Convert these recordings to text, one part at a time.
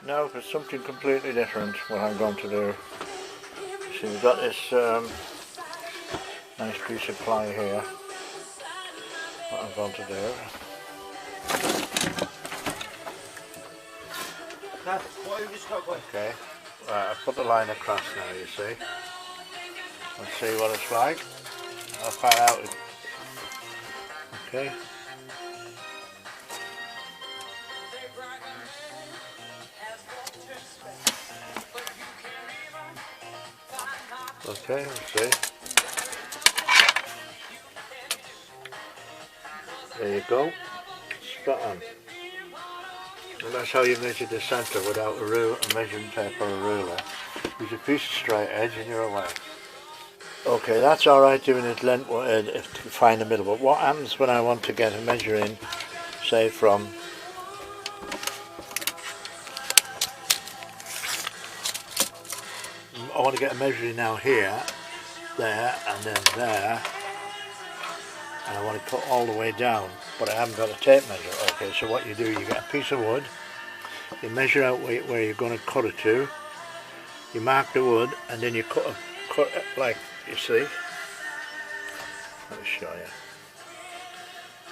now for something completely different. What I'm going to do. See, we've got this nice piece of ply here. What I'm going to do. Okay, right, I've put the line across now, you see. Let's see what it's like. I'll find out. Okay. Okay, let's see. There you go. Spot on. And that's how you measure the centre without a measuring tape or a ruler. Use a piece of straight edge and you're away. Okay, that's alright doing it length to find the middle, but what happens when I want to get a measure in, say from I want to get a measure in now here, there and then there, and I want to cut all the way down, but I haven't got a tape measure. Okay, so what you do, you get a piece of wood, you measure out where you're going to cut it to, you mark the wood, and then you cut it like you see. Let me show you.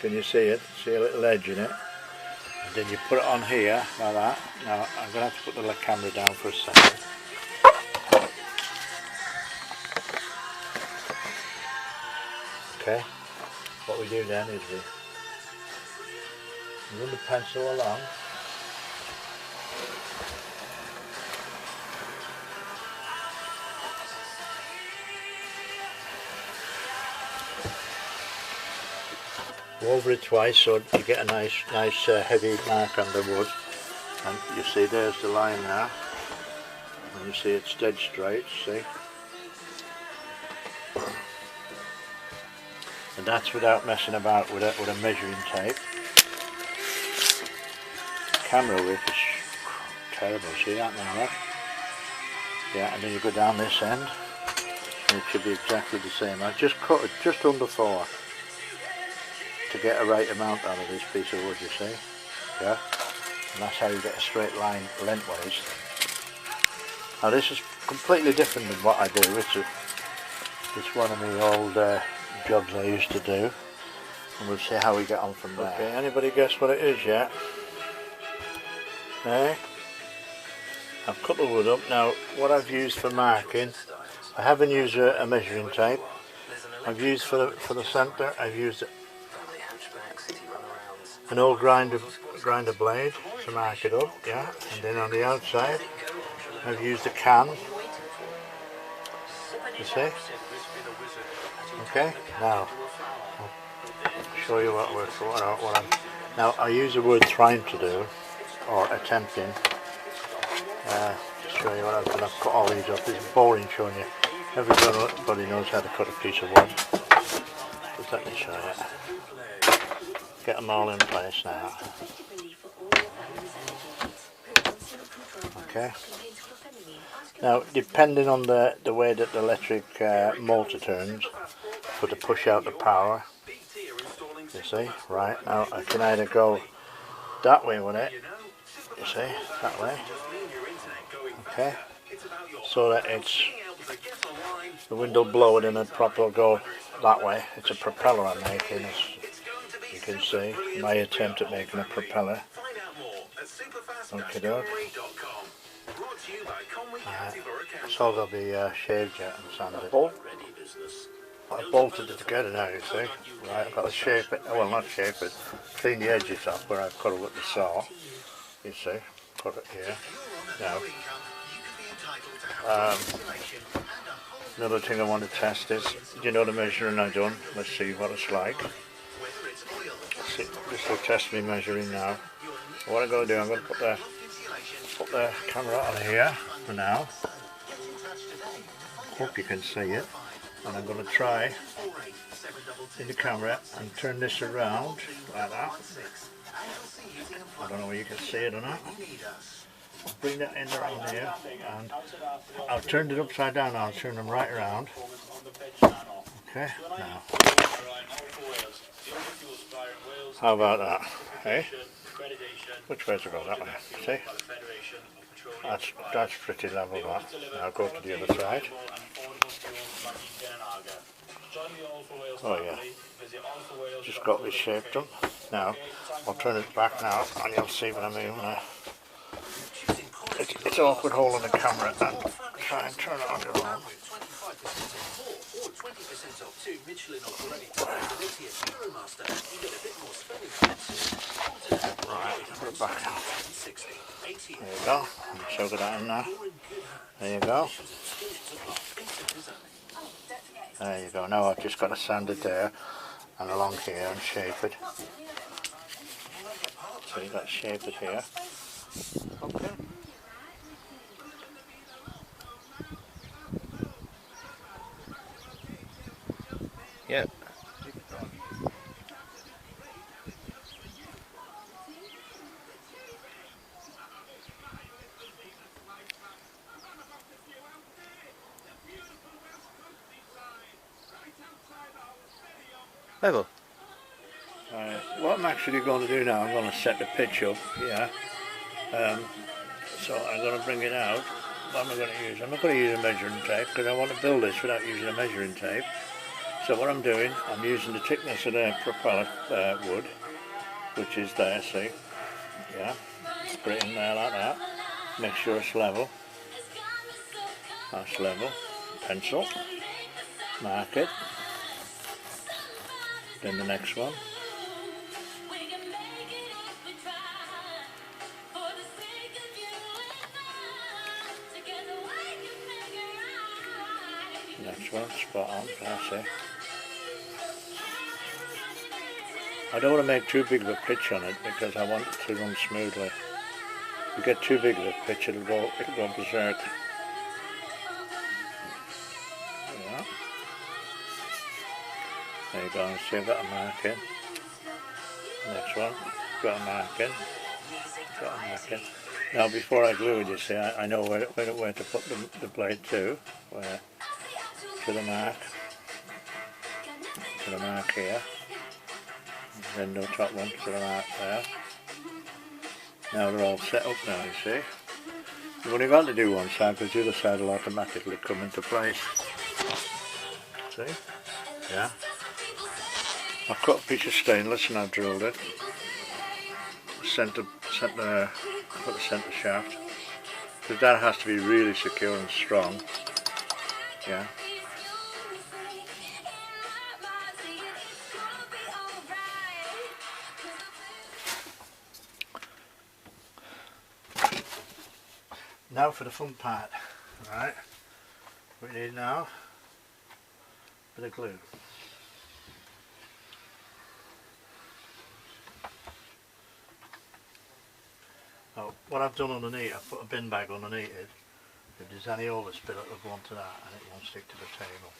Can you see it? See a little edge in it? And then you put it on here like that. Now I'm going to have to put the camera down for a second. Okay, what we do then is we run the pencil along. Go over it twice so you get a nice heavy mark on the wood. And you see there's the line there. And you see it's dead straight, see? And that's without messing about with a measuring tape. Camera work is terrible, see that now, right? Yeah, and then you go down this end, and it should be exactly the same. I just cut it just under 4 to get a right amount out of this piece of wood, you see? Yeah? And that's how you get a straight line lengthways. Now this is completely different than what I do. It's one of my old jobs I used to do, and we'll see how we get on from there. Okay, anybody guess what it is yet? Hey? I've cut the wood up. Now what I've used for marking, I haven't used a measuring tape. I've used for the centre, I've used an old grinder blade to mark it up, yeah, and then on the outside I've used a can, you see? Okay, now I'll show you what I'm. Now I use the word trying to do, or attempting, to show you what I've done. I've cut all these up. It's boring showing you. Everybody knows how to cut a piece of wood. Just let me show you. Get them all in place now. Okay. Now, depending on the way that the electric motor turns, for to push out the power, you see, right, now I can either go that way with it, you see, that way, okay, so that the wind will blow it and the prop will go that way. It's a propeller I'm making, as you can see, my attempt at making a propeller. Okay, dog. It's all got to be shaved yet and sanded. I've bolted it together now, you see. Right, I've got to shape it, well not shape it, clean the edges off where I've cut it with the saw. You see, cut it here. Now, another thing I want to test is, you know the measuring I've done, let's see what it's like. See, this will test me measuring now. What I'm going to do, I'm going to put the camera on here for now. Hope you can see it. And I'm going to try in the camera and turn this around like that. I don't know whether you can see it or not. Bring that in around here, and I've turned it upside down now. I'll turn them right around. Okay, now. How about that? Hey? Which way to go? That way. See? That's pretty level that. Now go to the other side. Oh yeah, just got this shaped up. Now I'll turn it back now and you'll see what I mean. It's awkward holding the camera and try and turn it on your own. Right, put it back out. There you go. So get that in now. There you go. There you go. Now I've just got to sand it there and along here and shape it. So you've got to shape it here. Okay. Yep. Level. What I'm actually going to do now, I'm going to set the pitch up, yeah. So I'm going to bring it out. What am I going to use? I'm not going to use a measuring tape because I want to build this without using a measuring tape. So what I'm doing, I'm using the thickness of the propeller wood, which is there, see? Yeah. Put it in there like that. Make sure it's level. That's level. Pencil. Mark it. Then the next one. Next one, spot on, that's it. I don't want to make too big of a pitch on it because I want it to run smoothly. If you get too big of a pitch, it'll go berserk. Yeah. There you go, see I've got a mark in. Next one, got a mark in. Got a mark in. Now before I glue it, you see, I know where to put the blade to. Where? To the mark here, then the top one to the mark there. Now they're all set up now, you see. You've only got to do one side because the other side will automatically come into place. See? Yeah. I've cut a piece of stainless and I've drilled it. Put the centre shaft. Because that has to be really secure and strong. Yeah. Now for the fun part, right? What we need now, a bit of glue. Oh, what I've done underneath, I've put a bin bag underneath it. If there's any overspill, it'll go onto that and it won't stick to the table.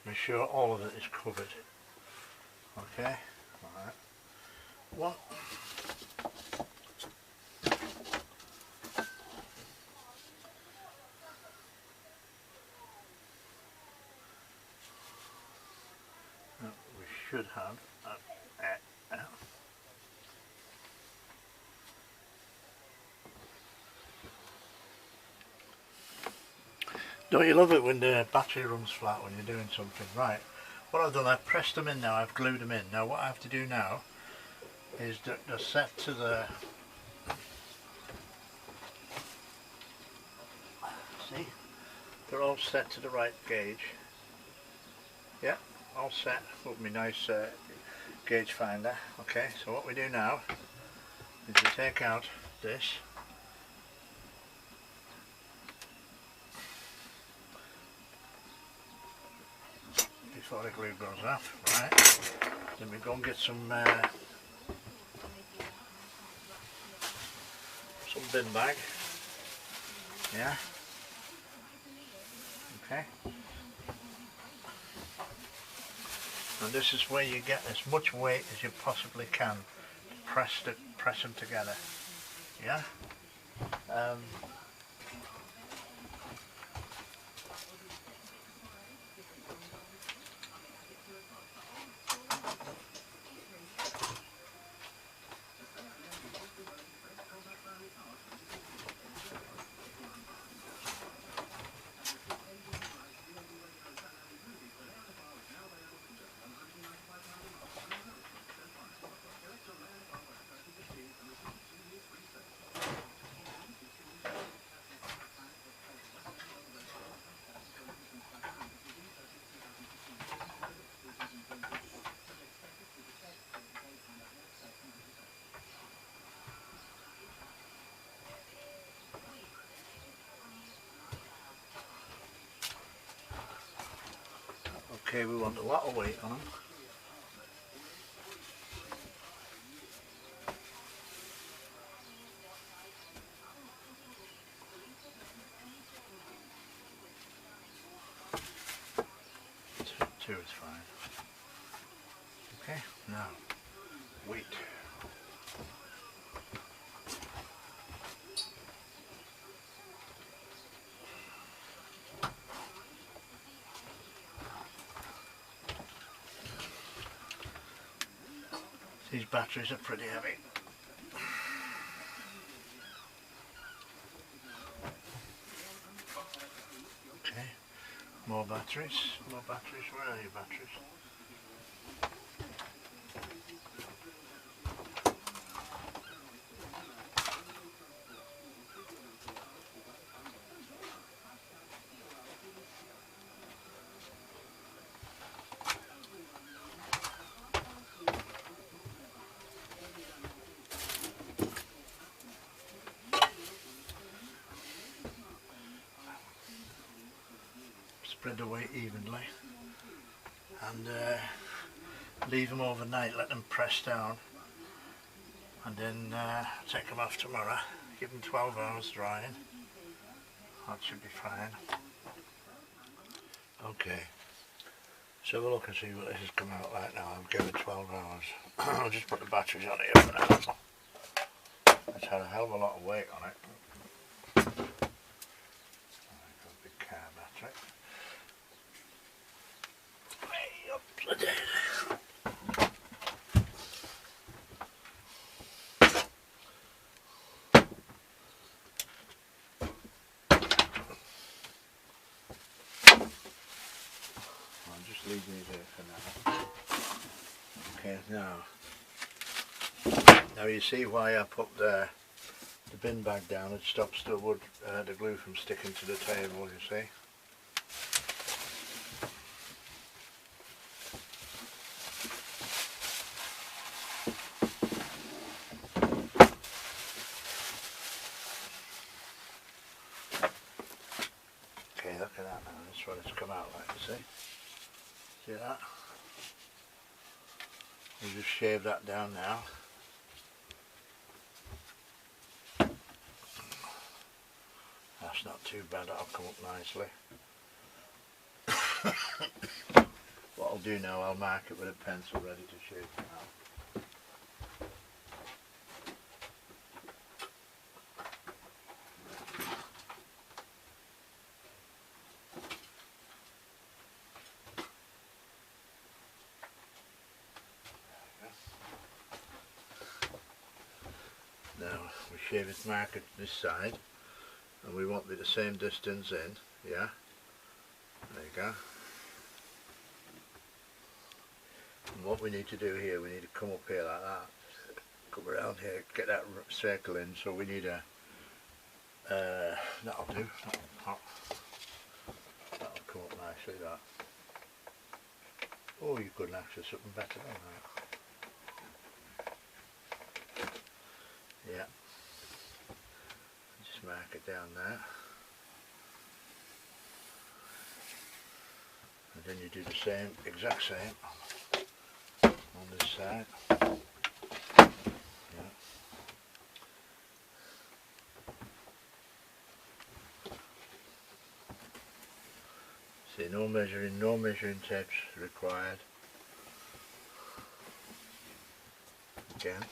Make sure all of it is covered. Okay, alright. One. We should have Don't you love it when the battery runs flat when you're doing something? Right, what I've done, I've pressed them in now, I've glued them in. Now what I have to do now is they're set to the... See? They're all set to the right gauge. Yeah, all set with my nice gauge finder. Okay, so what we do now is we take out this. Before the glue goes off, right? Then we go and get some bin bag. Yeah. Okay. And this is where you get as much weight as you possibly can to press them together. Yeah. Okay, we want a lot of weight on them. Two is fine. Okay, now weight. These batteries are pretty heavy. Okay, more batteries, where are your batteries? Spread the weight evenly and leave them overnight, let them press down, and then take them off tomorrow, give them 12 hours drying. That should be fine. Okay, so have a look and see what this has come out like now. I've given it 12 hours. I'll just put the batteries on here for now. It's had a hell of a lot of weight on it. I've got a big car battery. Way up the daisy. I'll just leave these here for now. Okay, now you see why I put the bin bag down. It stops the wood, the glue from sticking to the table, you see. Okay, look at that now. That's what it's come out like, you see. See that? We'll just shave that down now. That's not too bad, that'll come up nicely. What I'll do now, I'll mark it with a pencil ready to shave it out. Now we shave it, mark it this side, and we want the same distance in, yeah, there you go. And what we need to do here, we need to come up here like that, come around here, get that circle in, so we need a, that'll do, that'll come up nicely, that. Oh, you couldn't access something better than that. Yeah. Just mark it down there. And then you do the same, exact same, on this side. Yeah. See, no measuring tapes required. Again.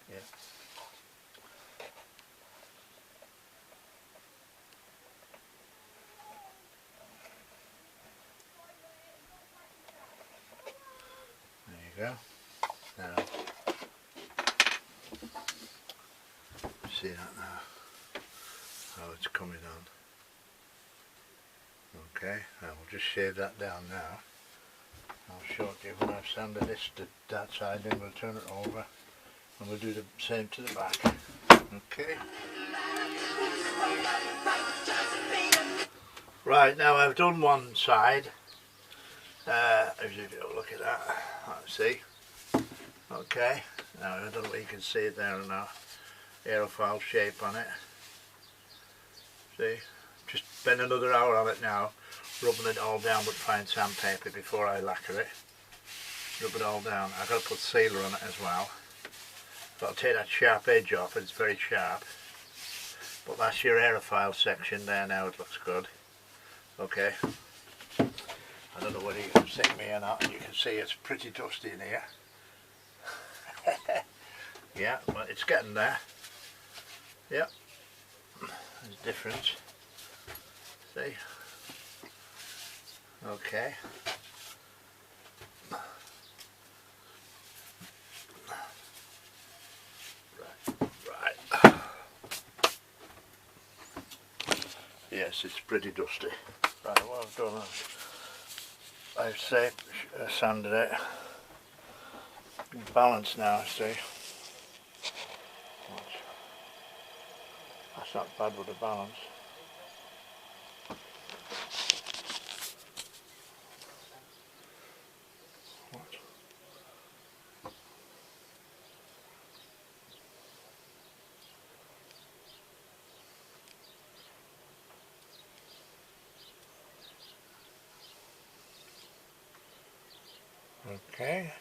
Yeah. There you go. Now, see that now, how it's coming on. Okay, now we'll just shave that down now. I'll show it to you when I've sanded this to that side, then we'll turn it over and we'll do the same to the back. Okay. Right, now I've done one side. As you do, look at that. Let's see. Okay, now I don't know if you can see it there or not. Aerofoil shape on it. See, just spend another hour on it now, rubbing it all down with fine sandpaper before I lacquer it. Rub it all down. I've got to put sealer on it as well. But I'll take that sharp edge off, it's very sharp. But that's your aerofoil section there now, it looks good. Okay. I don't know whether you can see me or not. You can see it's pretty dusty in here. Yeah, but it's getting there. Yeah. There's a difference. See? Okay. Right. Yes, it's pretty dusty. Right, what I've done is I've sanded it. Balance now, see. That's not bad with the balance. Okay.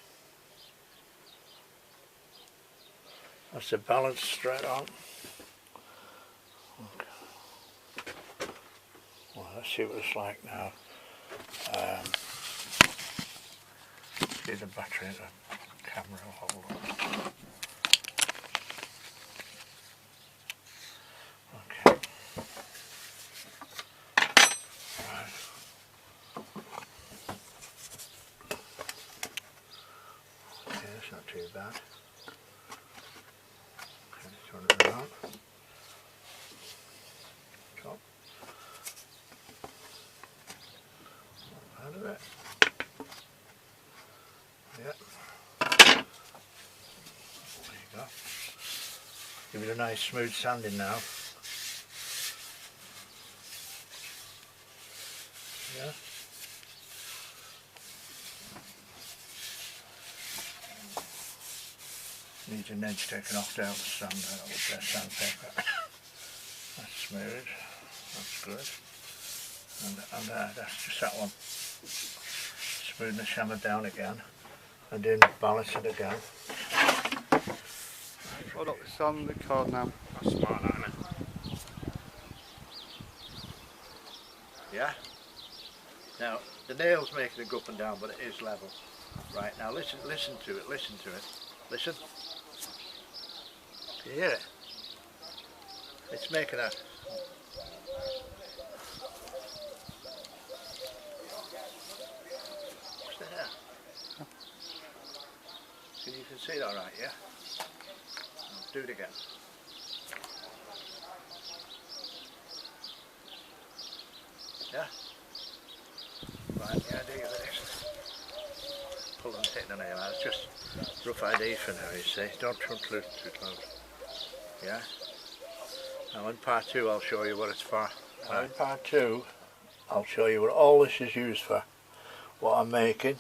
That's the balance straight on. Okay. Well, let's see what it's like now. See the battery, the camera will hold on. Okay. Right. Okay, that's not too bad. Okay, turn it around. Top. Out of it. Yep. There you go. Give it a nice smooth sanding now. Yeah. Needs an edge taken off down the sand with that sandpaper. That's smooth. That's good. And that's just that one. Smooth the hammer down again. And then balance it again. Hold up, it's on the card now. That's smart, isn't it? Yeah? Now, the nail's making it go up and down, but it is level. Right, now listen to it, listen to it. Listen. Can you hear it? It's making a... What's there? You can see it alright, yeah? Do it again. Yeah? Right, the idea of this. Pull and take the nail out. It's just rough idea for now, you see. Don't too close. Yeah? Now in part 2 I'll show you what it's for. Now in part 2 I'll show you what all this is used for. What I'm making.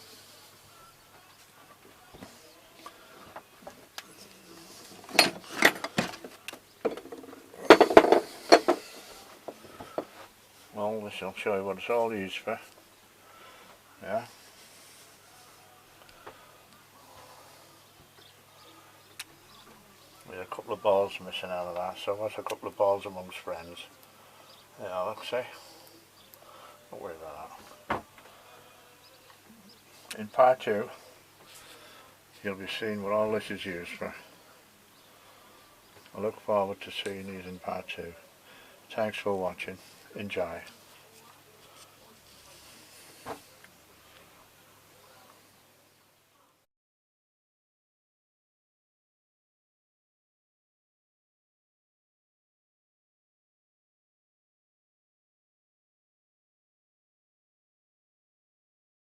All this I'll show you what it's all used for. Yeah. With a couple of balls missing out of that, so that's a couple of balls amongst friends. Yeah, look, see? Don't worry about that. In part 2, you'll be seeing what all this is used for. I look forward to seeing these in part 2. Thanks for watching. Enjoy.